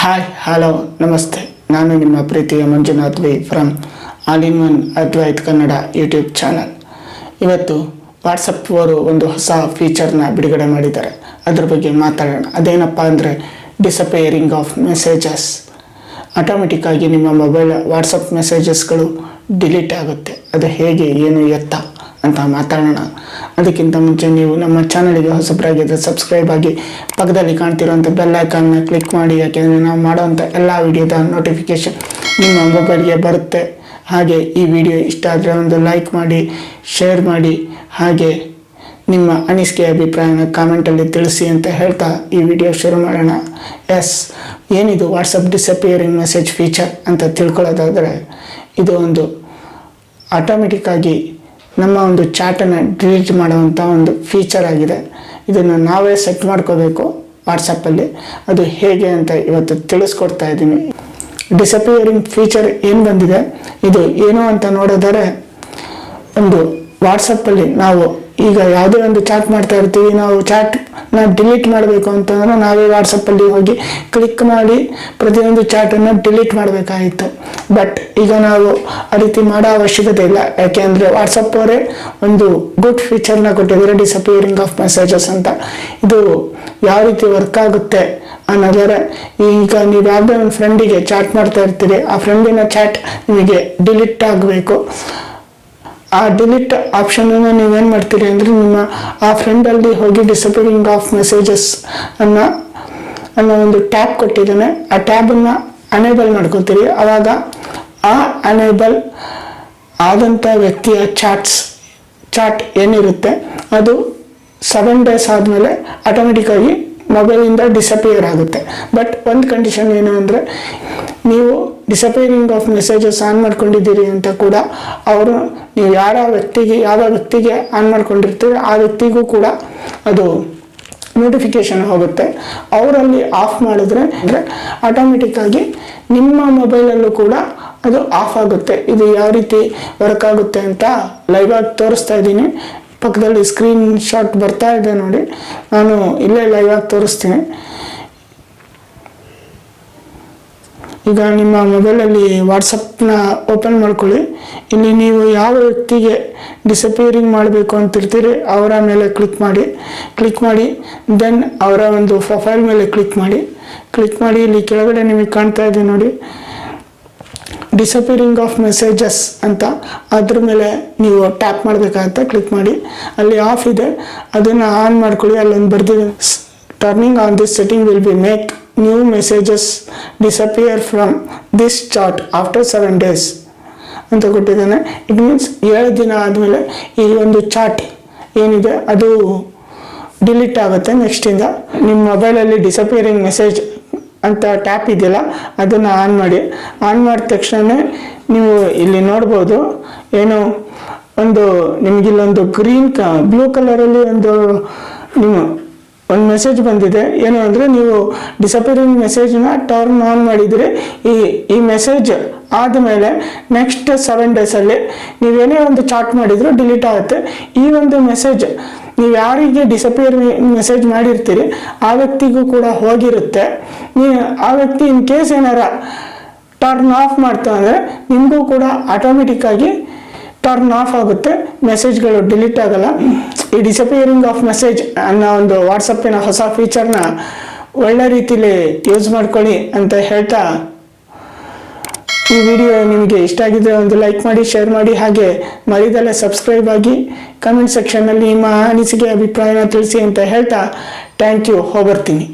Hi hello ನಮಸ್ತೆ. ನಾನು ನಿಮ್ಮ ಪ್ರೀತಿಯ Manjunath V from all in one Advaith Kannada YouTube channel. ಇವತ್ತು ವಾಟ್ಸಪ್ ಅವರು ಒಂದು ಹೊಸ ಫೀಚರ್ನ ಬಿಡುಗಡೆ ಮಾಡಿದ್ದಾರೆ. ಅದ್ರ ಬಗ್ಗೆ ಮಾತಾಡೋಣ. ಅದೇನಪ್ಪ ಅಂದರೆ ಡಿಸಪೇರಿಂಗ್ ಆಫ್ ಮೆಸೇಜಸ್. ಆಟೋಮೆಟಿಕ್ಕಾಗಿ ನಿಮ್ಮ ಮೊಬೈಲ್ ವಾಟ್ಸಪ್ ಮೆಸೇಜಸ್ಗಳು ಡಿಲೀಟ್ ಆಗುತ್ತೆ. ಅದು ಹೇಗೆ, ಏನು, ಎತ್ತ ಅಂತ ಮಾತಾಡೋಣ. ಅದಕ್ಕಿಂತ ಮುಂಚೆ ನೀವು ನಮ್ಮ ಚಾನಲ್ಗೆ ಹೊಸಬರಾಗಿದ್ದರೆ ಸಬ್ಸ್ಕ್ರೈಬ್ ಆಗಿ ಪಕ್ಕದಲ್ಲಿ ಕಾಣ್ತಿರೋಂಥ ಬೆಲ್ ಐಕಾನ್ನ ಕ್ಲಿಕ್ ಮಾಡಿ. ಯಾಕೆಂದರೆ ನಾವು ಮಾಡೋವಂಥ ಎಲ್ಲ ವಿಡಿಯೋದ ನೋಟಿಫಿಕೇಷನ್ ನಿಮ್ಮ ಮೊಬೈಲ್ಗೆ ಬರುತ್ತೆ. ಹಾಗೆ ಈ ವಿಡಿಯೋ ಇಷ್ಟ ಆದರೆ ಒಂದು ಲೈಕ್ ಮಾಡಿ, ಶೇರ್ ಮಾಡಿ, ಹಾಗೆ ನಿಮ್ಮ ಅನಿಸಿಕೆ ಅಭಿಪ್ರಾಯನ ಕಾಮೆಂಟಲ್ಲಿ ತಿಳಿಸಿ ಅಂತ ಹೇಳ್ತಾ ಈ ವಿಡಿಯೋ ಶುರು ಮಾಡೋಣ. ಏನಿದು ವಾಟ್ಸಪ್ ಡಿಸಪಿಯರಿಂಗ್ ಮೆಸೇಜ್ ಫೀಚರ್ ಅಂತ ತಿಳ್ಕೊಳ್ಳೋದಾದರೆ, ಇದು ಒಂದು ಆಟೋಮೆಟಿಕ್ಕಾಗಿ ನಮ್ಮ ಒಂದು ಚಾಟನ್ನು ಡಿಲೀಟ್ ಮಾಡುವಂಥ ಒಂದು ಫೀಚರ್ ಆಗಿದೆ. ಇದನ್ನು ನಾವೇ ಸೆಟ್ ಮಾಡ್ಕೋಬೇಕು ವಾಟ್ಸಪ್ಪಲ್ಲಿ. ಅದು ಹೇಗೆ ಅಂತ ಇವತ್ತು ತಿಳಿಸ್ಕೊಡ್ತಾ ಇದ್ದೀನಿ. ಡಿಸಪಿಯರಿಂಗ್ ಫೀಚರ್ ಏನು ಬಂದಿದೆ, ಇದು ಏನು ಅಂತ ನೋಡಿದರೆ, ಒಂದು ವಾಟ್ಸಪ್ಪಲ್ಲಿ ನಾವು ಈಗ ಯಾವುದೇ ಒಂದು ಚಾಟ್ ಮಾಡ್ತಾ ಇರ್ತೀವಿ, ನಾವು ಚಾಟ್ನ ಡಿಲೀಟ್ ಮಾಡಬೇಕು ಅಂತಂದ್ರೆ ನಾವೇ ವಾಟ್ಸಪ್ಪಲ್ಲಿ ಹೋಗಿ ಕ್ಲಿಕ್ ಮಾಡಿ ಪ್ರತಿಯೊಂದು ಚಾಟನ್ನು ಡಿಲೀಟ್ ಮಾಡಬೇಕಾಗಿತ್ತು. ಬಟ್ ಈಗ ನಾವು ಆ ರೀತಿ ಮಾಡೋ ಅವಶ್ಯಕತೆ ಇಲ್ಲ. ಯಾಕೆಂದರೆ ವಾಟ್ಸಪ್ ಅವರೇ ಒಂದು ಗುಡ್ ಫೀಚರ್ನ ಕೊಟ್ಟಿದ್ದಾರೆ, ಡಿಸಪಿಯರಿಂಗ್ ಆಫ್ ಮೆಸೇಜಸ್ ಅಂತ. ಇದು ಯಾವ ರೀತಿ ವರ್ಕ್ ಆಗುತ್ತೆ ಅನ್ನೋದರೆ, ಈಗ ನೀವು ಯಾವುದೇ ಒಂದು ಫ್ರೆಂಡಿಗೆ ಚಾಟ್ ಮಾಡ್ತಾ ಇರ್ತೀರಿ, ಆ ಫ್ರೆಂಡಿನ ಚಾಟ್ ನಿಮಗೆ ಡಿಲೀಟ್ ಆಗಬೇಕು. ಆ ಡಿಲೀಟ್ ಆಪ್ಷನನ್ನು ನೀವೇನು ಮಾಡ್ತೀರಿ ಅಂದರೆ, ನಿಮ್ಮ ಆ ಫ್ರೆಂಡಲ್ಲಿ ಹೋಗಿ ಡಿಸಪಿಯರಿಂಗ್ ಆಫ್ ಮೆಸೇಜಸ್ ಅನ್ನೋ ಒಂದು ಟ್ಯಾಬ್ ಕೊಟ್ಟಿದ್ದಾನೆ, ಆ ಟ್ಯಾಬನ್ನು ಅನೇಬಲ್ ಮಾಡ್ಕೊತೀರಿ. ಆವಾಗ ಆ ಅನೇಬಲ್ ಆದಂಥ ವ್ಯಕ್ತಿಯ ಚಾಟ್ ಏನಿರುತ್ತೆ ಅದು 7 days ಆದಮೇಲೆ ಆಟೋಮೆಟಿಕ್ಕಾಗಿ ಮೊಬೈಲಿಂದ ಡಿಸಪಿಯರ್ ಆಗುತ್ತೆ. ಬಟ್ ಒಂದು ಕಂಡೀಷನ್ ಏನು ಅಂದರೆ, ನೀವು ಡಿಸಪಿಯರಿಂಗ್ ಆಫ್ ಮೆಸೇಜಸ್ ಆನ್ ಮಾಡ್ಕೊಂಡಿದ್ದೀರಿ ಅಂತ ಕೂಡ ಅವರು, ನೀವು ಯಾವ ವ್ಯಕ್ತಿಗೆ ಆನ್ ಮಾಡ್ಕೊಂಡಿರ್ತೀರಿ ಆ ವ್ಯಕ್ತಿಗೂ ಕೂಡ ಅದು ನೋಟಿಫಿಕೇಶನ್ ಹೋಗುತ್ತೆ. ಅವರಲ್ಲಿ ಆಫ್ ಮಾಡಿದ್ರೆ ಅಂದರೆ ಆಟೋಮೆಟಿಕ್ಕಾಗಿ ನಿಮ್ಮ ಮೊಬೈಲಲ್ಲೂ ಕೂಡ ಅದು ಆಫ್ ಆಗುತ್ತೆ. ಇದು ಯಾವ ರೀತಿ ವರ್ಕ್ ಆಗುತ್ತೆ ಅಂತ ಲೈವ್ ಆಗಿ ತೋರಿಸ್ತಾ ಇದ್ದೀನಿ. ಪಕ್ಕದಲ್ಲಿ ಸ್ಕ್ರೀನ್ ಶಾಟ್ ಬರ್ತಾ ಇದೆ ನೋಡಿ, ನಾನು ಇಲ್ಲೇ ಲೈವ್ ಆಗಿ ತೋರಿಸ್ತೀನಿ. ಈಗ ನಿಮ್ಮ ಮೊಬೈಲಲ್ಲಿ ವಾಟ್ಸಪ್ನ ಓಪನ್ ಮಾಡ್ಕೊಳ್ಳಿ. ಇಲ್ಲಿ ನೀವು ಯಾವ ವ್ಯಕ್ತಿಗೆ ಡಿಸಪಿಯರಿಂಗ್ ಮಾಡಬೇಕು ಅಂತಿರ್ತೀರಿ ಅವರ ಮೇಲೆ ಕ್ಲಿಕ್ ಮಾಡಿ ದೆನ್ ಅವರ ಒಂದು ಪ್ರೊಫೈಲ್ ಮೇಲೆ ಕ್ಲಿಕ್ ಮಾಡಿ ಇಲ್ಲಿ ಕೆಳಗಡೆ ನಿಮಗೆ ಕಾಣ್ತಾ ಇದೆ ನೋಡಿ, ಡಿಸಪಿಯರಿಂಗ್ ಆಫ್ ಮೆಸೇಜಸ್ ಅಂತ. ಅದ್ರ ಮೇಲೆ ನೀವು ಟ್ಯಾಪ್ ಮಾಡಬೇಕಾಗತ್ತೆ. ಕ್ಲಿಕ್ ಮಾಡಿ, ಅಲ್ಲಿ ಆಫ್ ಇದೆ, ಅದನ್ನು ಆನ್ ಮಾಡ್ಕೊಳ್ಳಿ. ಅಲ್ಲೊಂದು ಬರ್ದಿದೆ, turning on this setting will be make new messages disappear from this chat after 7 days ಅಂತ ಕೊಟ್ಟಿದ್ದಾನೆ. ಇಟ್ ಮೀನ್ಸ್ 7 ದಿನ ಆದಮೇಲೆ ಈ ಒಂದು ಚಾಟ್ ಏನಿದೆ ಅದು ಡಿಲೀಟ್ ಆಗುತ್ತೆ ನೆಕ್ಸ್ಟಿಂದ. ನಿಮ್ಮ ಮೊಬೈಲಲ್ಲಿ ಡಿಸಪಿಯರಿಂಗ್ ಮೆಸೇಜ್ ಅಂತ ಟ್ಯಾಪ್ ಇದೆಯಲ್ಲ ಅದನ್ನು ಆನ್ ಮಾಡಿದ ತಕ್ಷಣ ನೀವು ಇಲ್ಲಿ ನೋಡ್ಬೋದು, ಏನು ಒಂದು ನಿಮಗಿಲ್ಲೊಂದು ಬ್ಲೂ ಕಲರಲ್ಲಿ ಒಂದು ಮೆಸೇಜ್ ಬಂದಿದೆ. ಏನು ಅಂದರೆ, ನೀವು ಡಿಸಪಿಯರಿಂಗ್ ಮೆಸೇಜ್ನ ಟರ್ನ್ ಆನ್ ಮಾಡಿದರೆ ಈ ಮೆಸೇಜ್ ಆದಮೇಲೆ ನೆಕ್ಸ್ಟ್ 7 days ನೀವೇನೇ ಒಂದು ಚಾಟ್ ಮಾಡಿದರೂ ಡಿಲೀಟ್ ಆಗುತ್ತೆ. ಈ ಒಂದು ಮೆಸೇಜ್ ನೀವು ಯಾರಿಗೆ ಡಿಸಪಿಯರಿಂಗ್ ಮೆಸೇಜ್ ಮಾಡಿರ್ತೀರಿ ಆ ವ್ಯಕ್ತಿಗೂ ಕೂಡ ಹೋಗಿರುತ್ತೆ. ಆ ವ್ಯಕ್ತಿ ಇನ್ ಕೇಸ್ ಏನಾರ ಟರ್ನ್ ಆಫ್ ಮಾಡ್ತಾ ಅಂದರೆ ನಿಮಗೂ ಕೂಡ ಆಟೋಮೆಟಿಕ್ಕಾಗಿ ಟರ್ನ್ ಆಫ್ ಆಗುತ್ತೆ, ಮೆಸೇಜ್ಗಳು ಡಿಲೀಟ್ ಆಗಲ್ಲ. ಈ ಡಿಸಪಿಯರಿಂಗ್ ಆಫ್ ಮೆಸೇಜ್ ಅನ್ನೋ ಒಂದು ವಾಟ್ಸಪ್ಪಿನ ಹೊಸ ಫೀಚರ್ನ ಒಳ್ಳೆ ರೀತಿಲಿ ಯೂಸ್ ಮಾಡ್ಕೊಳ್ಳಿ ಅಂತ ಹೇಳ್ತಾ, ಈ ವಿಡಿಯೋ ನಿಮಗೆ ಇಷ್ಟ ಆಗಿದ್ರೆ ಒಂದು ಲೈಕ್ ಮಾಡಿ, ಶೇರ್ ಮಾಡಿ, ಹಾಗೆ ಮರಿದಲ್ಲೇ ಸಬ್ಸ್ಕ್ರೈಬ್ ಆಗಿ ಕಮೆಂಟ್ ಸೆಕ್ಷನ್ನಲ್ಲಿ ನಿಮ್ಮ ಅನಿಸಿಕೆ ಅಭಿಪ್ರಾಯನ ತಿಳಿಸಿ ಅಂತ ಹೇಳ್ತಾ ಥ್ಯಾಂಕ್ ಯು. ಹೋಗ್ಬರ್ತೀನಿ.